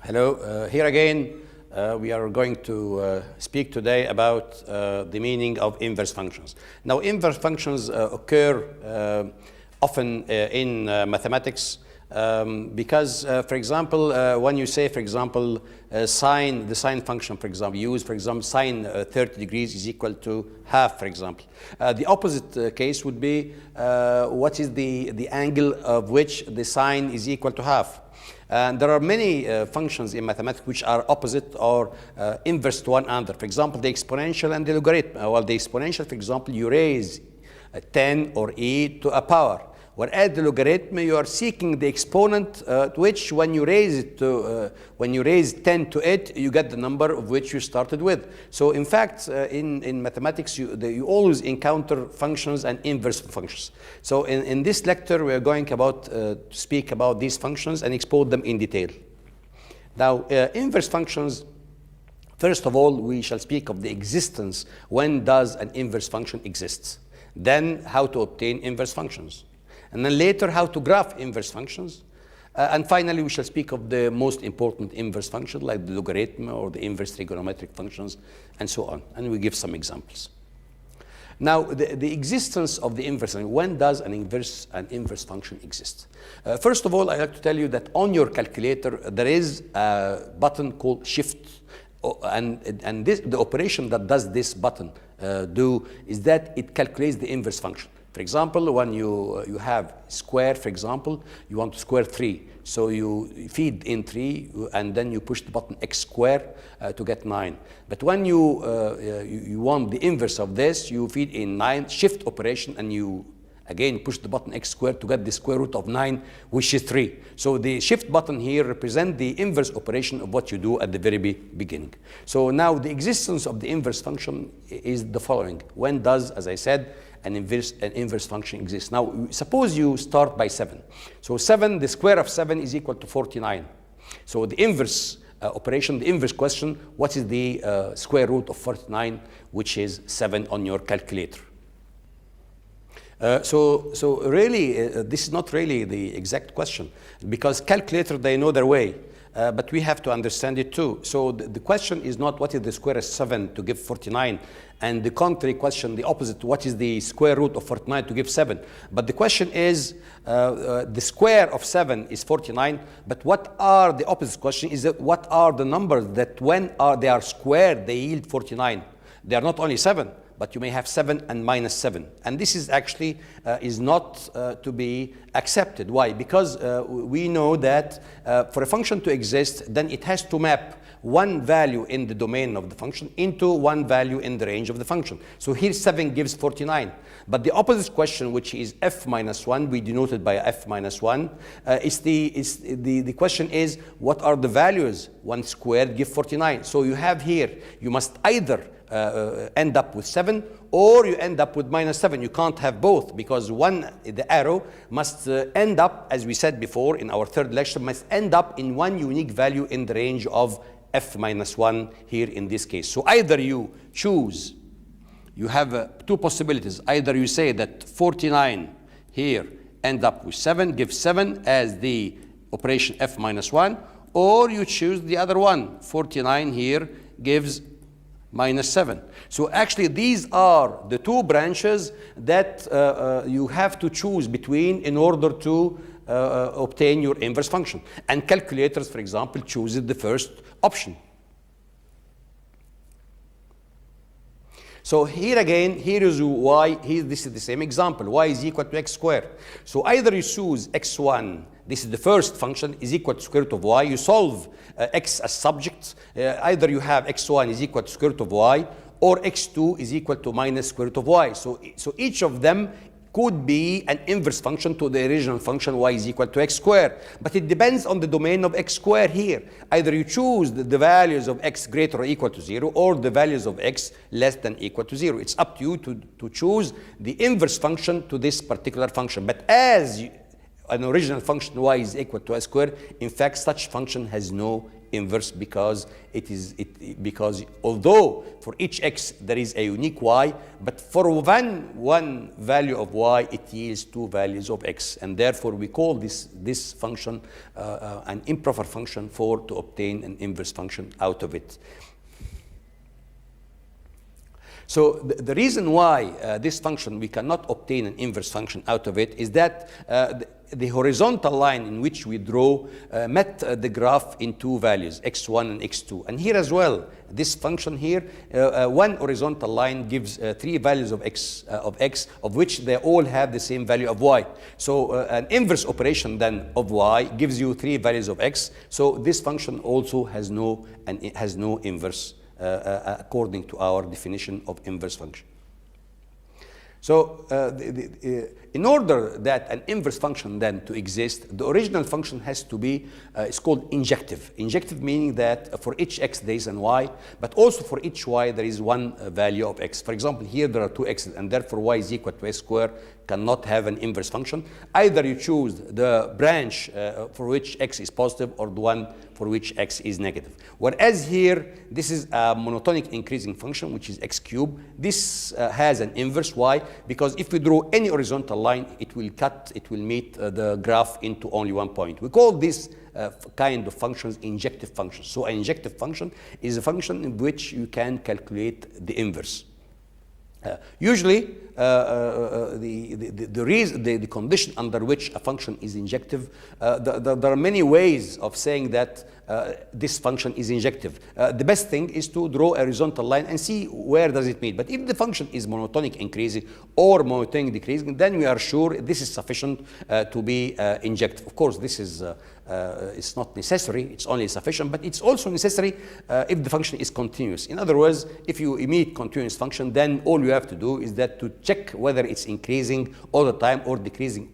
Hello, here again we are going to speak today about the meaning of inverse functions. Now inverse functions occur often in mathematics because for example when you say for example the sine function, for example, use for example sine 30 degrees is equal to half, for example. The opposite case would be what is the angle of which the sine is equal to half. And there are many functions in mathematics which are opposite or inverse to one another. For example, the exponential and the logarithm. Well, the exponential, for example, you raise 10 or e to a power. Whereas the logarithm, you are seeking the exponent to which, when you raise it to, when you raise 10 to it, you get the number of which you started with. So, in fact, in mathematics, you always encounter functions and inverse functions. So, in this lecture, we are going to speak about these functions and expose them in detail. Now, inverse functions. First of all, we shall speak of the existence. When does an inverse function exist? Then, how to obtain inverse functions. And then later, how to graph inverse functions. And finally, we shall speak of the most important inverse functions, like the logarithm or the inverse trigonometric functions, and so on. And we give some examples. Now, the existence of the inverse, when does an inverse function exist? First of all, I'd like to tell you that on your calculator, there is a button called shift. And the operation that does this button do is that it calculates the inverse function. For example, when you have square, for example, you want to square 3. So you feed in 3, and then you push the button x square to get 9. But when you want the inverse of this, you feed in 9, shift operation, and you again push the button x squared to get the square root of 9, which is 3. So the shift button here represents the inverse operation of what you do at the very beginning. So now the existence of the inverse function is the following. When does, as I said, an inverse function exist? Now, suppose you start by 7. So 7, the square of 7 is equal to 49. So the inverse operation, the inverse question, what is the square root of 49, which is 7 on your calculator? So really, this is not really the exact question, because calculator, they know their way. But we have to understand it too. So the question is not what is the square of 7 to give 49, and the contrary question, the opposite, what is the square root of 49 to give 7. But the question is, the square of 7 is 49, but what are the opposite question is that what are the numbers that when they are squared, they yield 49. They are not only 7, but you may have 7 and minus 7. And this is actually is not to be accepted. Why? Because we know that for a function to exist, then it has to map one value in the domain of the function into one value in the range of the function. So here 7 gives 49. But the opposite question, which is f minus 1, we denoted by f minus 1, the question is, what are the values 1 squared give 49? So you have here, you must either end up with 7 or you end up with minus 7. You can't have both, because the arrow must end up, as we said before in our third lecture, must end up in one unique value in the range of f minus 1 here in this case. So either you choose, you have two possibilities. Either you say that 49 here end up with 7, give 7 as the operation f minus 1, or you choose the other one. 49 here gives minus 7. So actually these are the two branches that you have to choose between in order to obtain your inverse function. And calculators, for example, choose the first option. So here again, here is y, this is the same example, y is equal to x squared. So either you choose x1, this is the first function, is equal to square root of y. You solve x as subject. Either you have x1 is equal to square root of y, or x2 is equal to minus square root of y. So each of them could be an inverse function to the original function y is equal to x squared. But it depends on the domain of x squared here. Either you choose the values of x greater or equal to 0, or the values of x less than equal to 0. It's up to you to choose the inverse function to this particular function. But as an original function y is equal to x squared, in fact, such function has no inverse because because although for each x there is a unique y, but for one value of y it yields two values of x, and therefore we call this function an improper function to obtain an inverse function out of it. So the reason why this function we cannot obtain an inverse function out of it is that the horizontal line in which we draw met the graph in two values, x1 and x2. And here as well, this function here, one horizontal line gives three values of x, of which they all have the same value of y. So an inverse operation then of y gives you three values of x. So this function also has no inverse according to our definition of inverse function. So in order that an inverse function then to exist, the original function has to be, it's called injective. Injective meaning that for each x there is an y, but also for each y there is one value of x. For example, here there are two x's, and therefore y is equal to s squared cannot have an inverse function. Either you choose the branch for which x is positive or the one for which x is negative. Whereas here, this is a monotonic increasing function, which is x cubed. This has an inverse y, because if we draw any horizontal line, it will meet the graph into only one point. We call this kind of functions injective functions. So an injective function is a function in which you can calculate the inverse. Usually, the condition under which a function is injective, there are many ways of saying that this function is injective. The best thing is to draw a horizontal line and see where does it meet. But if the function is monotonic increasing or monotonic decreasing, then we are sure this is sufficient to be injective. Of course, this is it's not necessary, it's only sufficient, but it's also necessary if the function is continuous. In other words, if you emit continuous function, then all you have to do is that to check whether it's increasing all the time or decreasing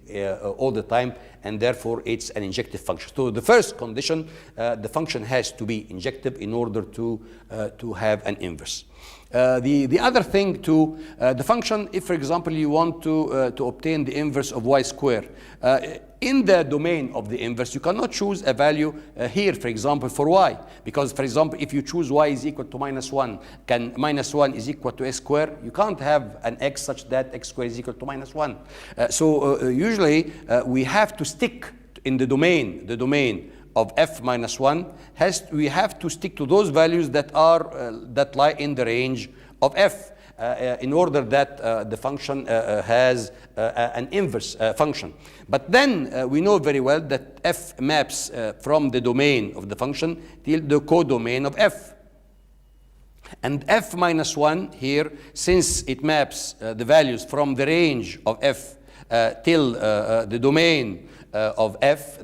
all the time, and therefore it's an injective function. So the first condition, the function has to be injective in order to have an inverse. The other thing too, the function, if for example you want to obtain the inverse of y squared, in the domain of the inverse, you cannot choose a value here, for example, for y. Because, for example, if you choose y is equal to -1, can -1 is equal to s squared? You can't have an x such that x squared is equal to -1. Usually, we have to stick in the domain of f minus 1, we have to stick to those values that lie in the range of f. In order that the function has an inverse function. But then we know very well that f maps from the domain of the function till the codomain of f. And f minus 1 here, since it maps the values from the range of f till the domain of f,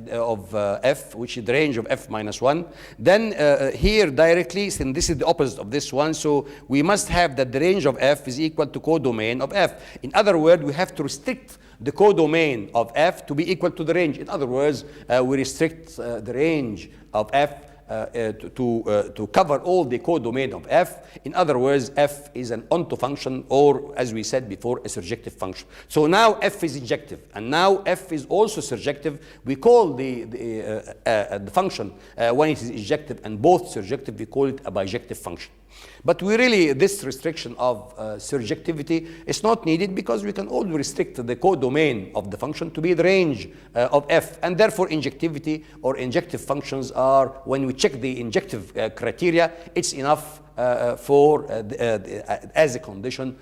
which is the range of f minus 1, then here directly, since this is the opposite of this one, so we must have that the range of f is equal to codomain of f. In other words, we have to restrict the codomain of f to be equal to the range. In other words, we restrict the range of f to cover all the codomain of f. In other words, f is an onto function, or as we said before, a surjective function. So now f is injective, and now f is also surjective. We call the function when it is injective and both surjective, we call it a bijective function. But this restriction of surjectivity is not needed, because we can always restrict the codomain of the function to be the range of f, and therefore injectivity or injective functions are, when we check the injective criteria, it's enough as a condition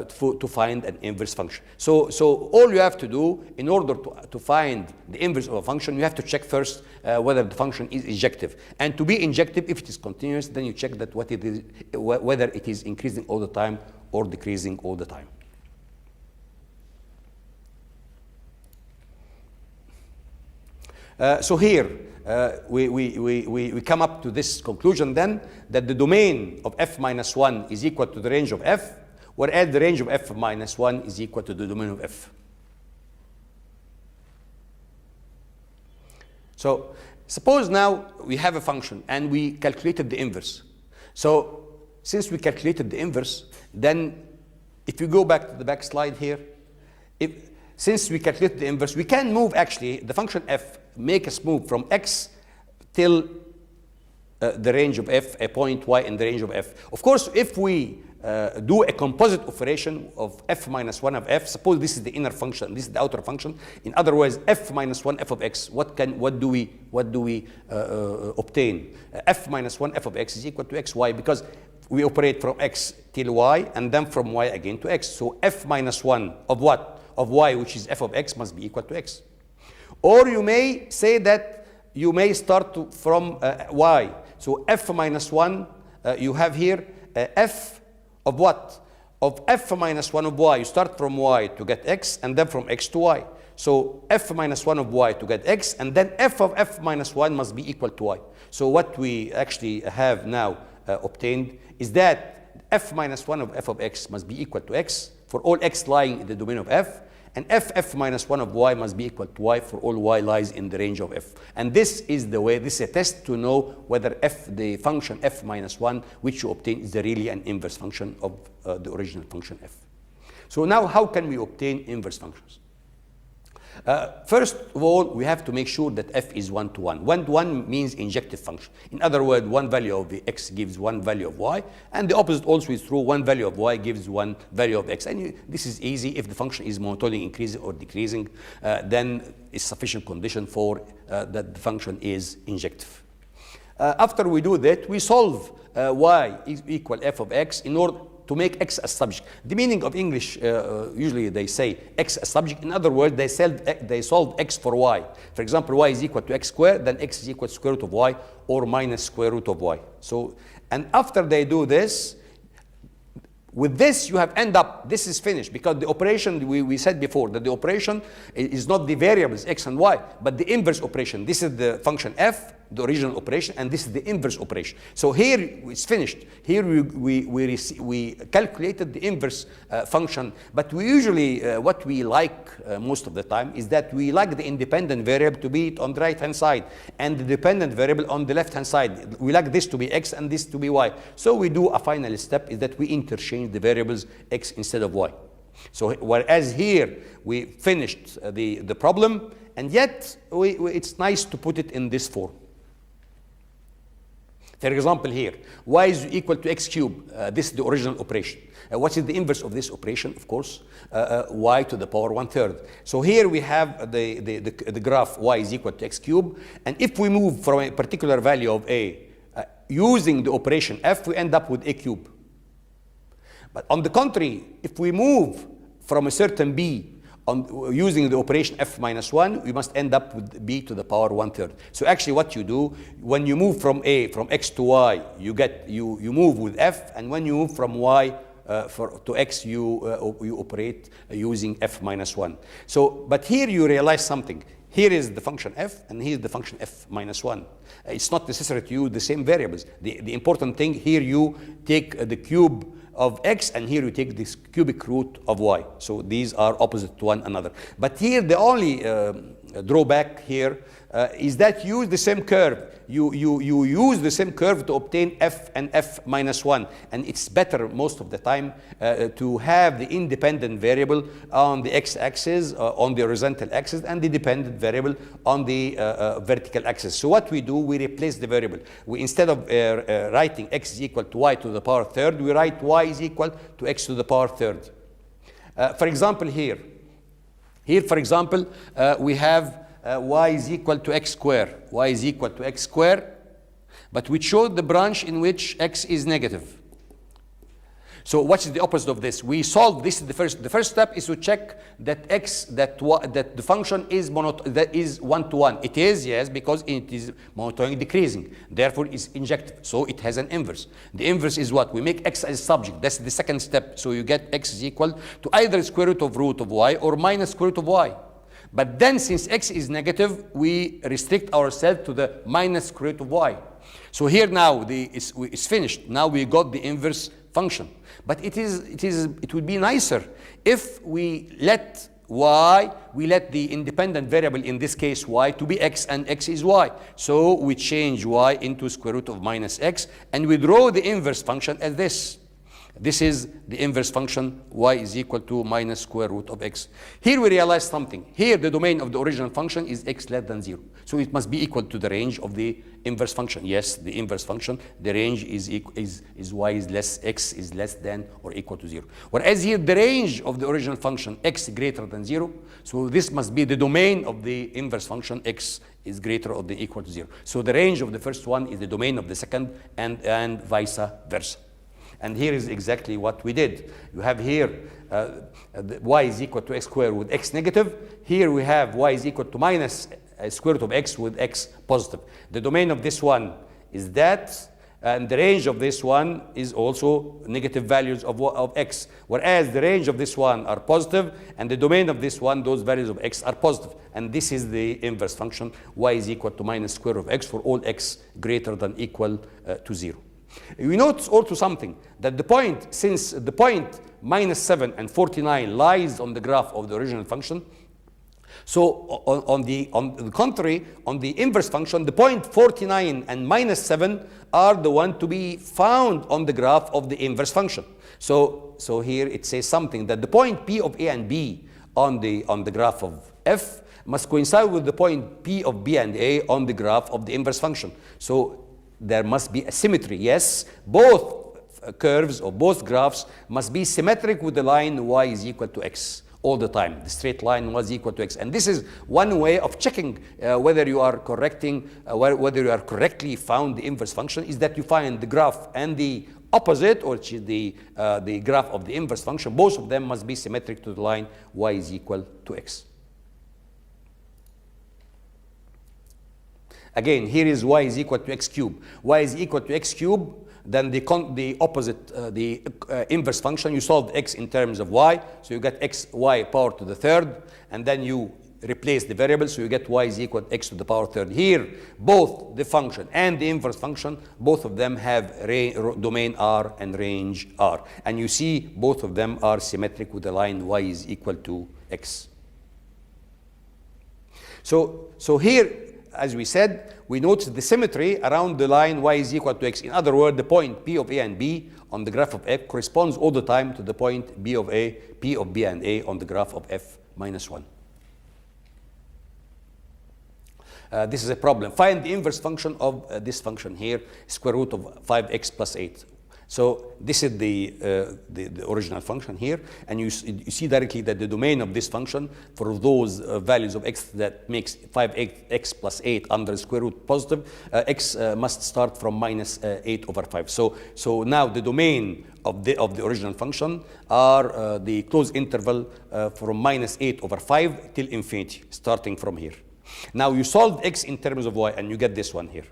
to find an inverse function. So all you have to do in order to find the inverse of a function, you have to check first whether the function is injective. And to be injective, if it is continuous, then you check that whether it is increasing all the time or decreasing all the time. So here, we come up to this conclusion then, that the domain of f minus 1 is equal to the range of f, whereas the range of f minus 1 is equal to the domain of f. So suppose now we have a function and we calculated the inverse. So since we calculated the inverse, then if you go back to the back slide here, since we calculated the inverse, we can move actually the function f, make us move from x till the range of f, a point y in the range of f. Of course, if we do a composite operation of f minus 1 of f, suppose this is the inner function, this is the outer function. In other words, f minus 1 f of x, what do we obtain? F minus 1 f of x is equal to xy, because we operate from x till y and then from y again to x. So f minus 1 of what? Of y, which is f of x, must be equal to x. Or you may say that you may start from y. So f minus 1, you have here f of what? Of f minus 1 of y. You start from y to get x, and then from x to y. So f minus 1 of y to get x, and then f of f minus 1 must be equal to y. So what we actually have now obtained is that f minus 1 of f of x must be equal to x for all x lying in the domain of f, and f minus 1 of y must be equal to y for all y lies in the range of f. And this is the way, this is a test to know whether the function f minus 1, which you obtain, is really an inverse function of the original function f. So now how can we obtain inverse functions? First of all, we have to make sure that f is 1 to 1. 1 to 1 means injective function. In other words, one value of the x gives one value of y, and the opposite also is true. One value of y gives one value of x. And this is easy. If the function is monotonic, increasing or decreasing, then it's sufficient condition for that the function is injective. After we do that, we solve y is equal f of x in order to make x a subject. The meaning of English, usually they say x a subject. In other words, they solve x for y. For example, y is equal to x squared, then x is equal to square root of y or minus square root of y. So, and after they do this, with this you have end up, this is finished, because the operation, we said before that the operation is not the variables x and y, but the inverse operation. This is the function f, the original operation, and this is the inverse operation. So here it's finished. Here we calculated the inverse function, but we usually, what we like most of the time is that we like the independent variable to be on the right hand side and the dependent variable on the left hand side. We like this to be x and this to be y. So we do a final step is that we interchange the variables x instead of y. So whereas here we finished the problem, and yet it's nice to put it in this form. For example, here, y is equal to x cubed. This is the original operation. What is the inverse of this operation? Of course, y to the power 1/3. So here we have the graph y is equal to x cubed. And if we move from a particular value of a, using the operation f, we end up with a cube. But on the contrary, if we move from a certain b, using the operation f minus 1, we must end up with b to the power 1/3. So actually what you do, when you move from x to y, you move with f, and when you move from y to x, you operate using f minus 1. So, but here you realize something. Here is the function f, and here is the function f minus 1. It's not necessary to use the same variables. The important thing here, you take the cube of x, and here you take this cubic root of y. So these are opposite to one another. But here the only drawback here is that you use the same curve. You use the same curve to obtain f and f minus 1. And it's better most of the time to have the independent variable on the x-axis, on the horizontal axis, and the dependent variable on the vertical axis. So what we do, we replace the variable. Instead of writing x is equal to y to the power 3rd, we write y is equal to x to the power 3rd. For example, here, for example, we have y is equal to x squared. Y is equal to x squared, but we showed the branch in which x is negative. So what is the opposite of this? We solve this. The first step is to check that that the function is 1 to 1. It is, yes, because it is monotonic decreasing. Therefore, it's injective. So it has an inverse. The inverse is what? We make x as subject. That's the second step. So you get x is equal to either square root of y or minus square root of y. But then, since x is negative, we restrict ourselves to the minus square root of y. So here now it's finished. Now we got the inverse function. But it would be nicer if we let the independent variable, in this case y, to be x, and x is y. So we change y into square root of minus x, and we draw the inverse function as this. This is the inverse function, y is equal to minus square root of x. Here we realize something. Here the domain of the original function is x less than 0. So it must be equal to the range of the inverse function. Yes, the inverse function, the range is y is less, x is less than or equal to 0. Whereas here the range of the original function, x greater than 0. So this must be the domain of the inverse function, x is greater or equal to 0. So the range of the first one is the domain of the second, and vice versa. And here is exactly what we did. You have here y is equal to x squared with x negative. Here we have y is equal to minus square root of x with x positive. The domain of this one is that, and the range of this one is also negative values of x. Whereas the range of this one are positive, and the domain of this one, those values of x are positive. And this is the inverse function, y is equal to minus square root of x for all x greater than equal to 0. We notice also something, that the point, since the point minus 7 and 49 lies on the graph of the original function, so on the contrary, on the inverse function, the point 49 and minus 7 are the one to be found on the graph of the inverse function. So here it says something, that the point P of A and B on the graph of f must coincide with the point P of B and A on the graph of the inverse function. So there must be a symmetry. Yes, both curves or both graphs must be symmetric with the line y is equal to x all the time. The straight line was equal to x. And this is one way of checking whether you are correcting, whether you are correctly found the inverse function, is that you find the graph and the opposite, or which is the graph of the inverse function. Both of them must be symmetric to the line y is equal to x. Again, here is y is equal to x cubed. Y is equal to x cubed, then the opposite, the inverse function, you solve x in terms of y, so you get x y power to the third, and then you replace the variable, so you get y is equal to x to the power third. Here, both the function and the inverse function, both of them have domain R and range R. And you see both of them are symmetric with the line y is equal to x. So here, as we said, we notice the symmetry around the line y is equal to x. In other words, the point P of A and B on the graph of f corresponds all the time to the point B of A, P of B and A on the graph of f minus 1. This is a problem. Find the inverse function of this function here, square root of 5x plus 8. So this is the original function here, and you see directly that the domain of this function for those values of x that makes 5x plus 8 under square root positive, x must start from minus 8 over 5. So now the domain of the original function are the closed interval from minus 8 over 5 till infinity, starting from here. Now you solve x in terms of y, and you get this one here.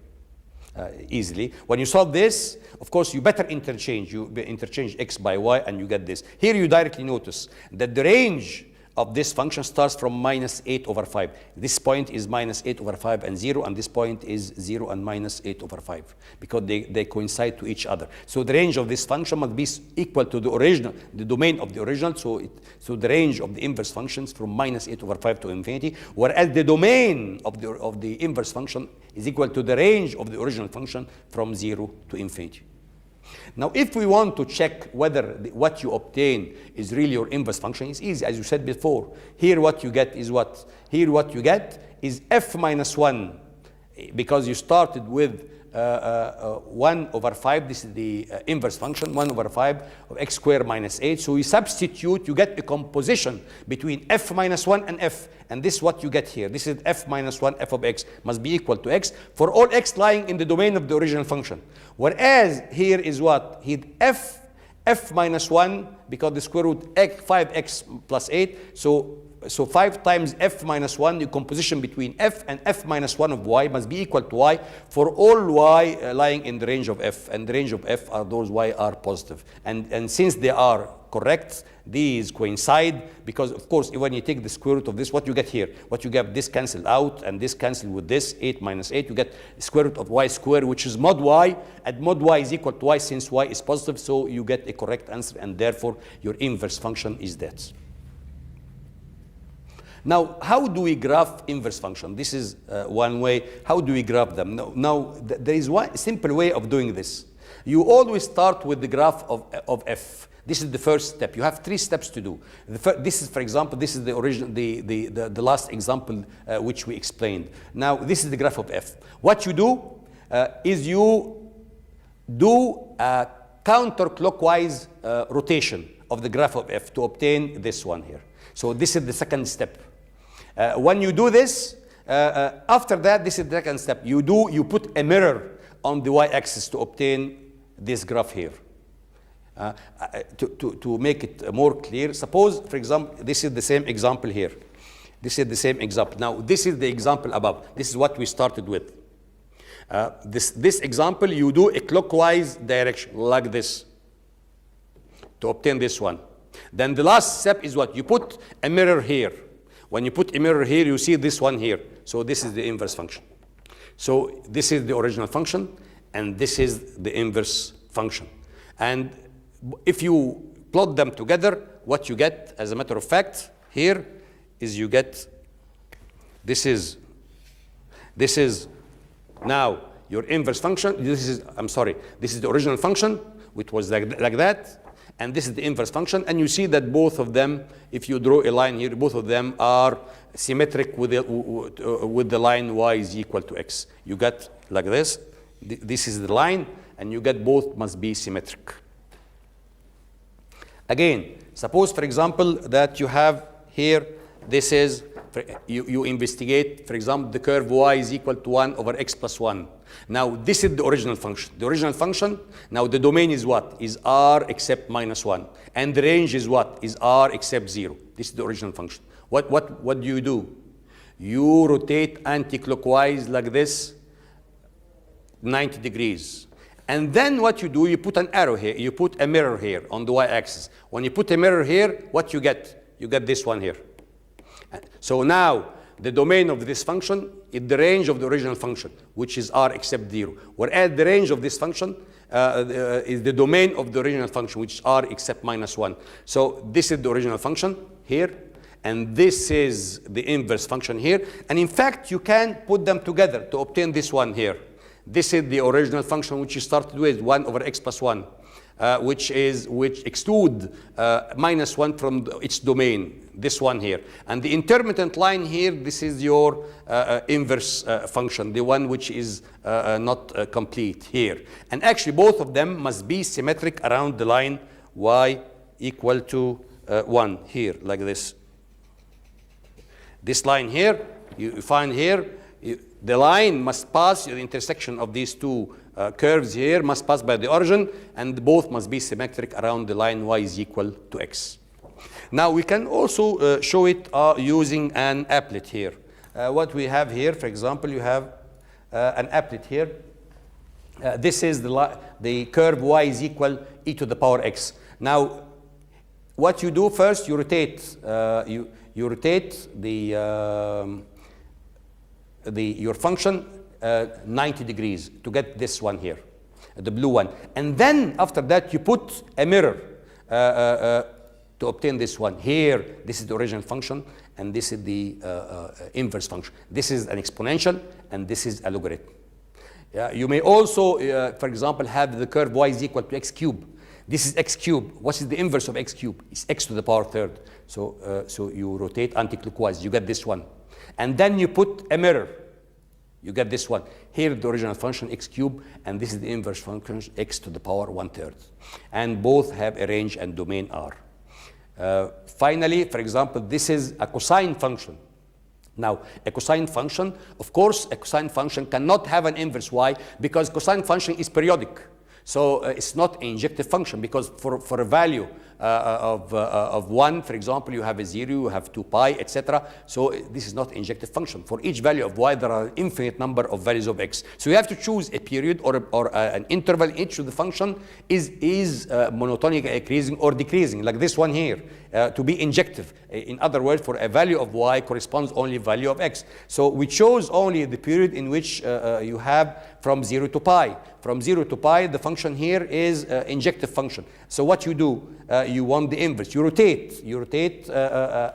Easily. When you solve this, of course, you better interchange. You interchange x by y, and you get this. Here you directly notice that the range of this function starts from minus 8 over 5. This point is minus 8 over 5 and 0, and this point is 0 and minus 8 over 5, because they coincide to each other. So the range of this function must be equal to the original, the domain of the original, so the range of the inverse functions from minus 8 over 5 to infinity, whereas the domain of the inverse function is equal to the range of the original function from 0 to infinity. Now, if we want to check whether what you obtain is really your inverse function, it's easy, as you said before. Here what you get is what? Here what you get is f minus 1, because you started with 1 over 5. This is the inverse function, 1 over 5 of x squared minus 8. So you substitute, you get a composition between f minus 1 and f. And this is what you get here. This is f minus 1, f of x must be equal to x for all x lying in the domain of the original function. Whereas here is what? Here f minus 1, because the square root 5x plus 8. So 5 times f minus 1, the composition between f and f minus 1 of y must be equal to y for all y lying in the range of f. And the range of f are those y are positive. And since they are correct, these coincide, because of course when you take the square root of this, what you get here? What you get, this cancelled out and this cancelled with this, 8 minus 8, you get square root of y squared, which is mod y, and mod y is equal to y since y is positive, so you get a correct answer, and therefore your inverse function is that. Now, how do we graph inverse function? This is one way. How do we graph them? Now there is one simple way of doing this. You always start with the graph of f. This is the first step. You have 3 steps to do. This is, for example, this is the original, the last example which we explained. Now, this is the graph of f. What you do is you do a counterclockwise rotation of the graph of f to obtain this one here. So this is the second step. When you do this, after that, this is the second step. You put a mirror on the y-axis to obtain this graph here. To make it more clear, suppose, for example, this is the same example here. This is the same example. Now, this is the example above. This is what we started with. This example, you do a clockwise direction, like this, to obtain this one. Then the last step is what? You put a mirror here. When you put a mirror here, you see this one here. So this is the inverse function. So this is the original function, and this is the inverse function. And if you plot them together, what you get, as a matter of fact, here is you get, this is now your inverse function. This is the original function, which was like that. And this is the inverse function. And you see that both of them, if you draw a line here, both of them are symmetric with the line y is equal to x. You get like this. This is the line, and you get both must be symmetric. Again, suppose, for example, that you have here, this is, you investigate, for example, the curve y is equal to 1 over x plus 1. Now, this is the original function. The original function, now the domain is what? Is r except minus 1. And the range is what? Is r except 0. This is the original function. What do? You rotate anti-clockwise like this, 90 degrees. And then what you do, you put an arrow here. You put a mirror here on the y-axis. When you put a mirror here, what you get? You get this one here. So now, the domain of this function is the range of the original function, which is r except 0. Whereas the range of this function is the domain of the original function, which is r except minus 1. So this is the original function here, and this is the inverse function here. And in fact, you can put them together to obtain this one here. This is the original function which you started with, 1 over x plus 1, which exclude minus 1 from its domain, this one here. And the intermittent line here, this is your inverse function, the one which is not complete here. And actually, both of them must be symmetric around the line y equal to 1 here, like this. This line here, you find here, the line must pass, the intersection of these two curves here must pass by the origin, and both must be symmetric around the line y is equal to x. Now we can also show it using an applet here. What we have here, for example, you have an applet here. This is the curve y is equal e to the power x. Now, what you do first, you rotate, you rotate your function 90 degrees to get this one here, the blue one. And then after that, you put a mirror to obtain this one. Here, this is the original function, and this is the inverse function. This is an exponential, and this is a logarithm. You may also, for example, have the curve y is equal to x cubed. This is x cubed. What is the inverse of x cubed? It's x to the power third. So you rotate anti-clockwise. You get this one. And then you put a mirror. You get this one. Here, the original function, x cubed, and this is the inverse function, x to the power 1/3. And both have a range and domain r. Finally, for example, this is a cosine function. Now, a cosine function, of course, a cosine function cannot have an inverse y because cosine function is periodic. So it's not an injective function because for a value of 1, for example, you have a 0, you have 2 pi, etc. So this is not an injective function. For each value of y, there are an infinite number of values of x. So you have to choose a period or an interval in each of the function is monotonic increasing or decreasing, like this one here, to be injective. In other words, for a value of y corresponds only value of x. So we chose only the period in which you have from 0 to pi. From 0 to pi, the function here is injective function. So what you do, you want the inverse. You rotate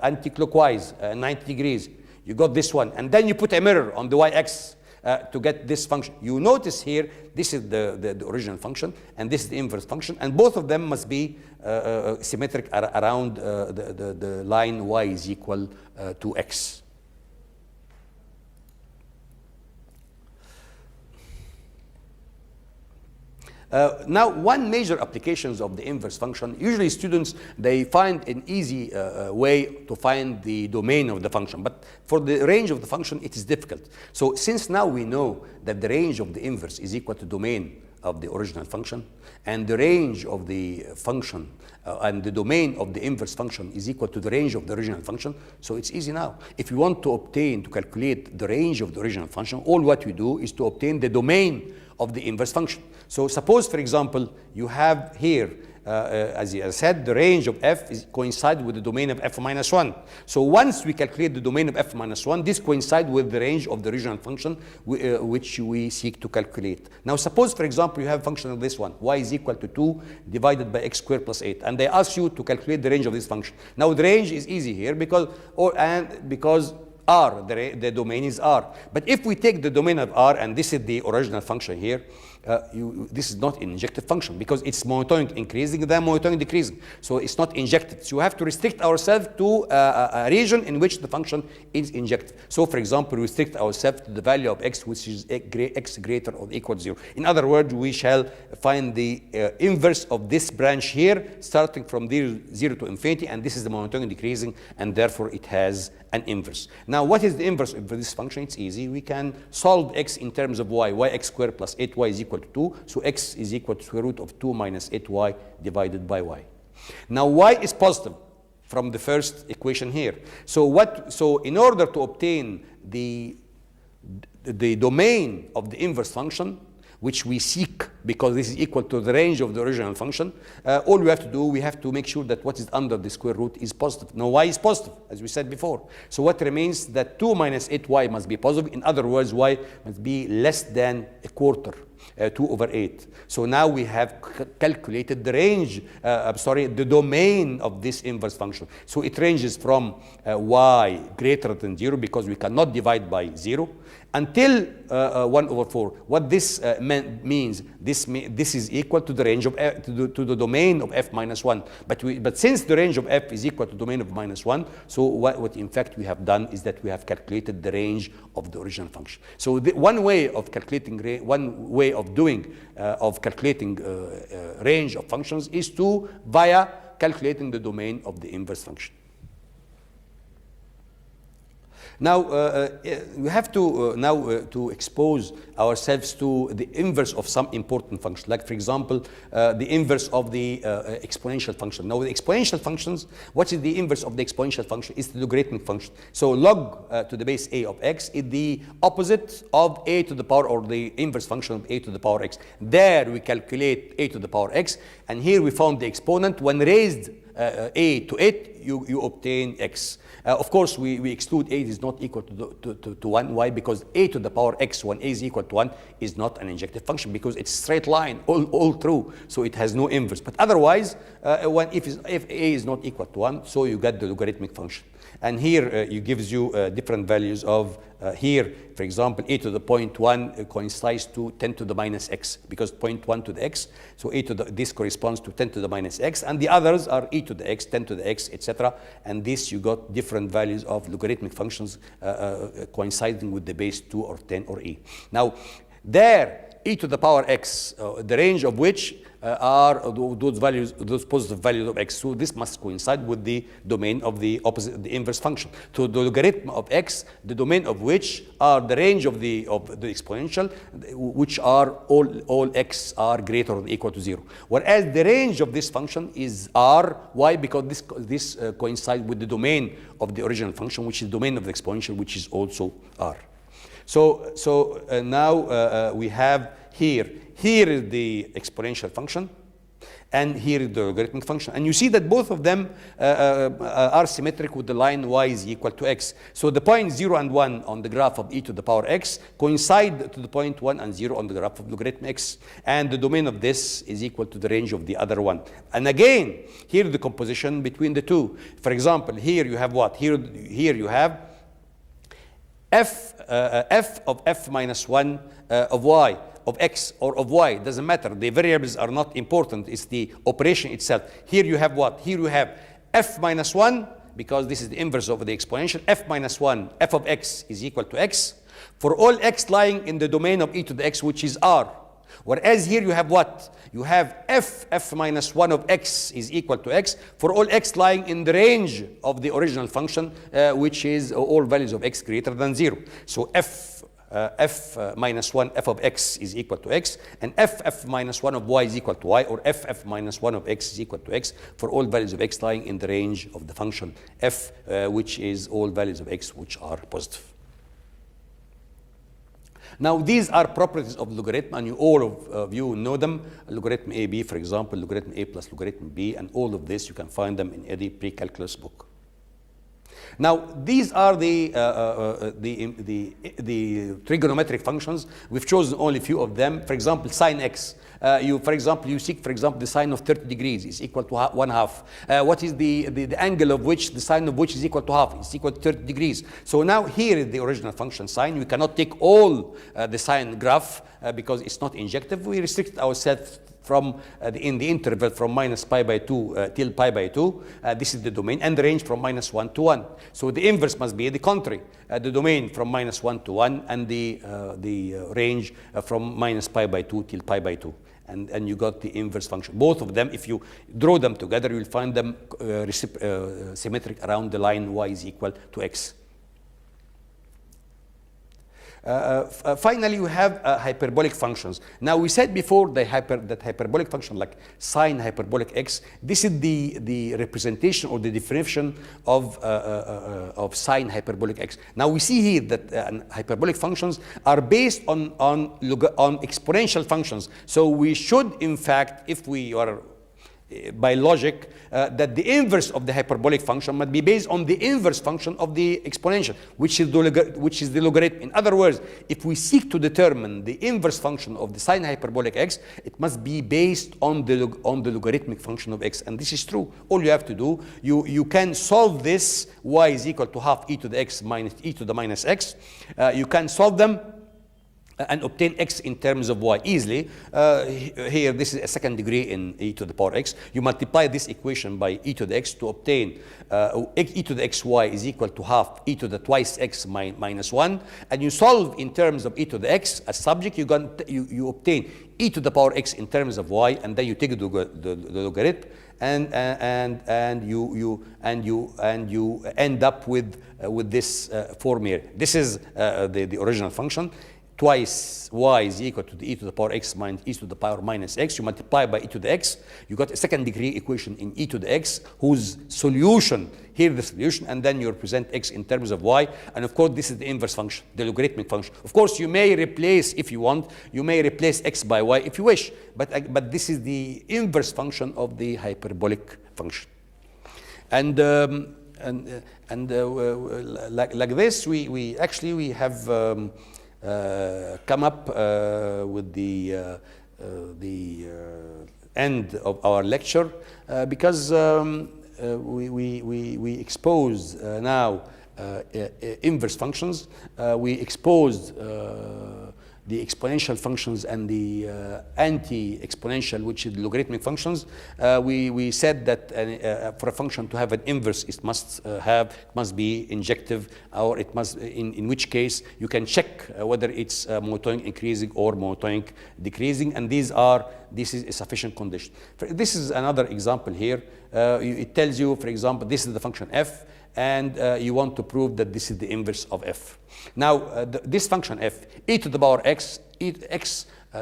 anti-clockwise, 90 degrees. You got this one. And then you put a mirror on the y-axis to get this function. You notice here, this is the original function, and this is the inverse function, and both of them must be symmetric around the line y is equal to x. Now, one major applications of the inverse function, usually students, they find an easy way to find the domain of the function. But for the range of the function, it is difficult. So since now we know that the range of the inverse is equal to domain of the original function, and the range of the function and the domain of the inverse function is equal to the range of the original function, so it's easy now. If you want to calculate the range of the original function, all what we do is to obtain the domain of the inverse function. So suppose, for example, you have here, as I said, the range of f coincides with the domain of f minus 1. So once we calculate the domain of f minus 1, this coincides with the range of the original function which we seek to calculate. Now suppose, for example, you have a function of this one, y is equal to 2 divided by x squared plus 8, and they ask you to calculate the range of this function. Now the range is easy here because R, the domain is R. But if we take the domain of R, and this is the original function here, this is not an injective function because it's monotonic increasing than monotonic decreasing. So it's not injected. So we have to restrict ourselves to a region in which the function is injected. So for example, we restrict ourselves to the value of x, which is x greater or equal to 0. In other words, we shall find the inverse of this branch here, starting from 0 to infinity, and this is the monotonic decreasing, and therefore it has an inverse. Now, what is the inverse of this function? It's easy. We can solve x in terms of y. Yx squared plus 8y is equal to 2. So x is equal to square root of 2 minus 8y divided by y. Now, y is positive from the first equation here. So in order to obtain the domain of the inverse function, which we seek because this is equal to the range of the original function, all we have to do, we have to make sure that what is under the square root is positive. Now, y is positive, as we said before. So what remains, that 2 minus 8y must be positive. In other words, y must be less than a quarter, 2 over 8. So now we have calculated the range, the domain of this inverse function. So it ranges from y greater than 0 because we cannot divide by 0, until 1 over 4. What this means, this is equal to the range of f, to the domain of f minus 1. But since the range of f is equal to the domain of minus 1, so what in fact we have done is that we have calculated the range of the original function. So one way of calculating range of functions is via calculating the domain of the inverse function. Now, we have to to expose ourselves to the inverse of some important function, like, for example, the inverse of the exponential function. Now, the exponential functions, what is the inverse of the exponential function? It's the logarithmic function. So log to the base a of x is the opposite of a to the power, or the inverse function of a to the power x. There we calculate a to the power x, and here we found the exponent. When raised a to it, you obtain x. Of course, we exclude a is not equal to 1. Why? Because a to the power x, when a is equal to 1, is not an injective function because it's straight line all through, so it has no inverse. But otherwise, if a is not equal to 1, so you get the logarithmic function. And here it gives you different values of here, for example, a to the 0.1 coincides to 10 to the minus x, because 0.1 to the x, so this corresponds to 10 to the minus x, and the others are e to the x, 10 to the x, etc. And this you got different values of logarithmic functions coinciding with the base 2 or 10 or e. Now, there, e to the power x, the range of which are those values, those positive values of x. So this must coincide with the domain of the inverse function. So the logarithm of x, the domain of which are the range of the exponential, which are all x are greater or equal to 0. Whereas the range of this function is r. Why? Because this coincides with the domain of the original function, which is the domain of the exponential, which is also r. So now we have here is the exponential function, and here is the logarithmic function. And you see that both of them are symmetric with the line y is equal to x. So the points 0 and 1 on the graph of e to the power x coincide to the point 1 and 0 on the graph of logarithm x. And the domain of this is equal to the range of the other one. And again, here the composition between the two. For example, here you have what? Here you have f of f minus 1 of y, of x or of y, doesn't matter. The variables are not important. It's the operation itself. Here you have what? Here you have f minus 1, because this is the inverse of the exponential. F minus 1, f of x is equal to x for all x lying in the domain of e to the x, which is r. Whereas here you have what? You have f minus 1 of x is equal to x for all x lying in the range of the original function, which is all values of x greater than 0. So f minus 1 f of x is equal to x, and f minus 1 of y is equal to y, or f minus 1 of x is equal to x for all values of x lying in the range of the function f, which is all values of x which are positive. Now, these are properties of logarithm, and all of you know them. Logarithm AB, for example, logarithm A plus logarithm B, and all of this, you can find them in any pre-calculus book. Now, these are the trigonometric functions. We've chosen only a few of them. For example, sine x. You seek, for example, the sine of 30 degrees is equal to 1/2. What is the angle of which, the sine of which is equal to half? It's equal to 30 degrees. So now here is the original function sine. We cannot take all the sine graph because it's not injective. We restrict ourselves from in the interval from minus pi by 2 till pi by 2. This is the domain, and the range from minus 1 to 1. So the inverse must be the contrary. The domain from minus 1 to 1, and the range from minus pi by 2 till pi by 2. And you got the inverse function. Both of them, if you draw them together, you will find them symmetric around the line y is equal to x. Finally, you have hyperbolic functions. Now, we said before that hyperbolic function like sine hyperbolic x, this is the representation or the definition of sine hyperbolic x. Now, we see here that hyperbolic functions are based on exponential functions. So we should, in fact, if we are by logic, that the inverse of the hyperbolic function must be based on the inverse function of the exponential, which is the logarithm. In other words, if we seek to determine the inverse function of the sine hyperbolic x, it must be based on the logarithmic function of x. And this is true. All you have to do, you can solve this, y is equal to half e to the x minus e to the minus x. You can solve them and obtain x in terms of y easily. Here, this is a second degree in e to the power x. You multiply this equation by e to the x to obtain e to the xy is equal to half e to the twice x minus 1. And you solve in terms of e to the x as subject, you obtain e to the power x in terms of y, and then you take the logarithm, and you end up with this form here. This is the original function. Twice y is equal to the e to the power x minus e to the power minus x. You multiply by e to the x. You got a second degree equation in e to the x, whose solution, here the solution, and then you represent x in terms of y. And of course, this is the inverse function, the logarithmic function. Of course, you may replace, if you want, you may replace x by y if you wish. But this is the inverse function of the hyperbolic function. And like this, we actually have come up with the end of our lecture because we expose now inverse functions. We exposed the exponential functions and the anti-exponential, which is logarithmic functions. We said that for a function to have an inverse, it must be injective, or it must, in which case you can check whether it's monotonic increasing or monotonic decreasing, and this is a sufficient condition. This is another example here. It tells you, for example, this is the function f, and you want to prove that this is the inverse of f. Now, this function f, e to the power x,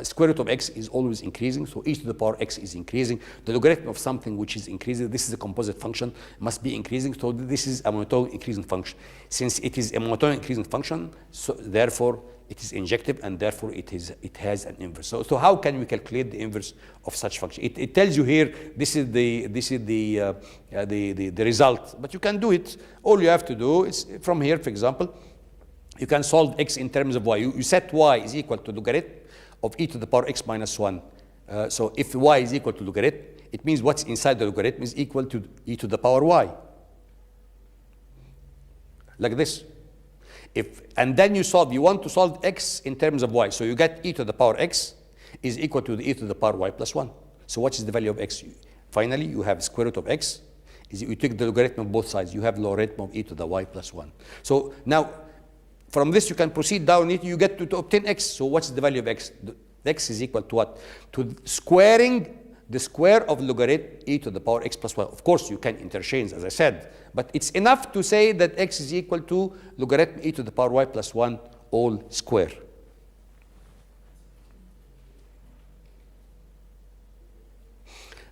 square root of x is always increasing, so e to the power x is increasing. The logarithm of something which is increasing, this is a composite function, must be increasing, so this is a monotonic increasing function. Since it is a monotonic increasing function, so therefore it is injective, and therefore it has an inverse. So how can we calculate the inverse of such function? It tells you here, this is the result, but you can do it. All you have to do is from here, for example, you can solve x in terms of y. You set y is equal to logarithm of e to the power x minus 1. So if y is equal to logarithm, it means what's inside the logarithm is equal to e to the power y. Like this. And then you want to solve x in terms of y. So you get e to the power x is equal to the e to the power y plus 1. So what is the value of x? Finally, you have square root of x. You take the logarithm of both sides. You have logarithm of e to the y plus 1. So now, from this, you can proceed down it. You get to obtain x. So what's the value of x? X is equal to what? To squaring the square of logarithm e to the power x plus 1. Of course, you can interchange, as I said. But it's enough to say that x is equal to logarithm e to the power y plus 1 all square.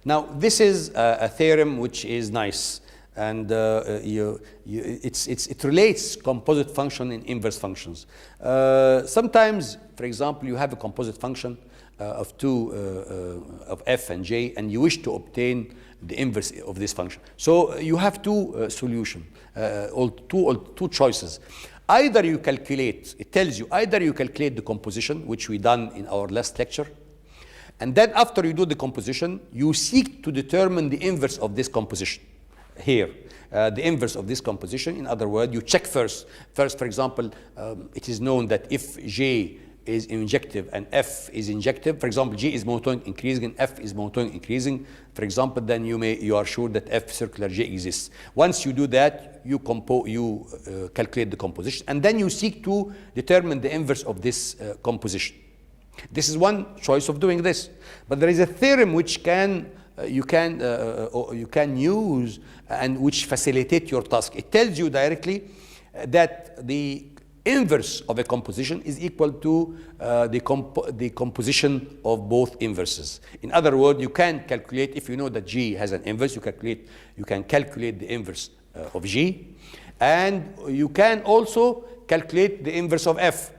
Now, this is a theorem which is nice, and it relates composite function in inverse functions. Sometimes, for example, you have a composite function of f and j, and you wish to obtain the inverse of this function. So you have two solutions, two choices. Either you calculate, it tells you, either you calculate the composition, which we done in our last lecture, and then after you do the composition, you seek to determine the inverse of this composition here. The inverse of this composition, in other words, you check first. First, for example, it is known that if J is injective and F is injective, for example, J is monotonic increasing and F is monotonic increasing, for example, then you are sure that F circular J exists. Once you do that, you calculate the composition, and then you seek to determine the inverse of this composition. This is one choice of doing this, but there is a theorem which you can use and which facilitate your task. It tells you directly that the inverse of a composition is equal to the composition of both inverses. In other words, you can calculate, if you know that G has an inverse, you can calculate the inverse of G, and you can also calculate the inverse of F.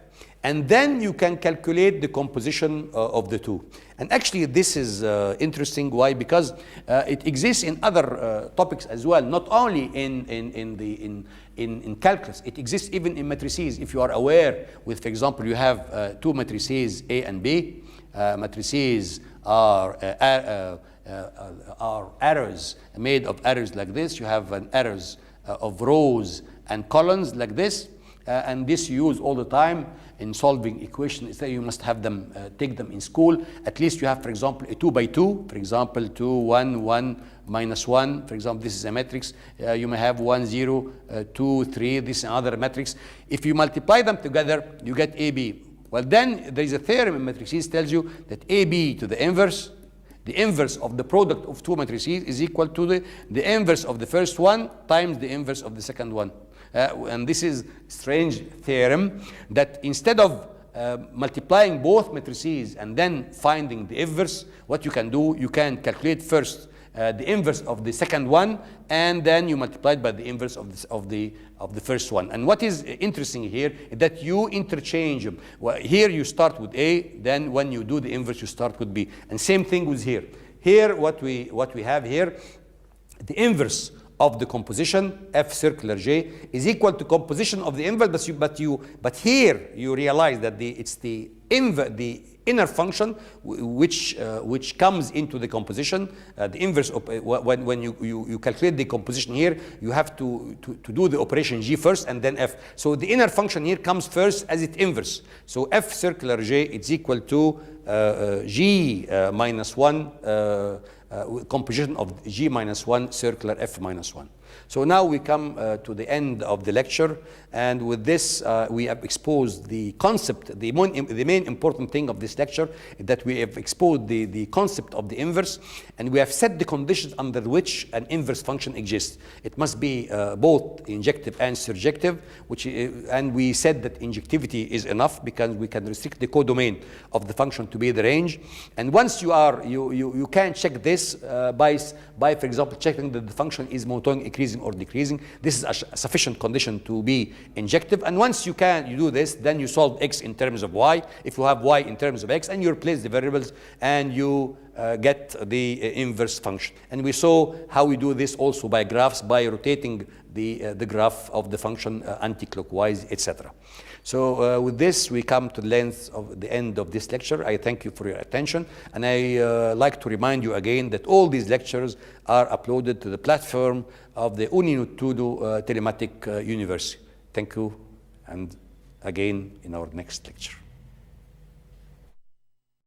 And then you can calculate the composition of the two. And actually, this is interesting. Why? Because it exists in other topics as well, not only in calculus. It exists even in matrices. If you are aware, for example, you have two matrices A and B. Matrices are arrows made of arrows like this. You have an arrows of rows and columns like this. And this you use all the time in solving equations. That you must have them, take them in school. At least you have, for example, a 2 by 2. For example, 2, 1, 1, minus 1. For example, this is a matrix. You may have 1, 0, 2, 3. This is another matrix. If you multiply them together, you get AB. Well, then there is a theorem in matrices tells you that AB to the inverse of the product of two matrices is equal to the inverse of the first one times the inverse of the second one. And this is a strange theorem that instead of multiplying both matrices and then finding the inverse, what you can do, you can calculate first the inverse of the second one, and then you multiply it by the inverse of the first one. And what is interesting here is that you interchange them. Well, here you start with A, then when you do the inverse, you start with B. And same thing with here. Here, what we have here, the inverse of the composition F circular J is equal to composition of the inverse, but here you realize that it's the inner function which comes into the composition. The inverse of when you calculate the composition here, you have to do the operation G first and then F. So the inner function here comes first as its inverse. So F circular J is equal to G minus 1 composition of G minus 1 circular F minus 1. So now we come to the end of the lecture, and with this we have exposed the concept. The main important thing of this lecture is that we have exposed the concept of the inverse, and we have set the conditions under which an inverse function exists. It must be both injective and surjective, and we said that injectivity is enough because we can restrict the codomain of the function to be the range. And once you can check this by, for example, checking that the function is monotonic increasing or decreasing. This is a sufficient condition to be injective. And once you do this, then you solve x in terms of y. If you have y in terms of x, and you replace the variables, and you get the inverse function. And we saw how we do this also by graphs, by rotating the graph of the function anti-clockwise, etc. So with this, we come to the end of this lecture. I thank you for your attention, and I like to remind you again that all these lectures are uploaded to the platform of the Unitudo Telematic University. Thank you. and again in our next lecture.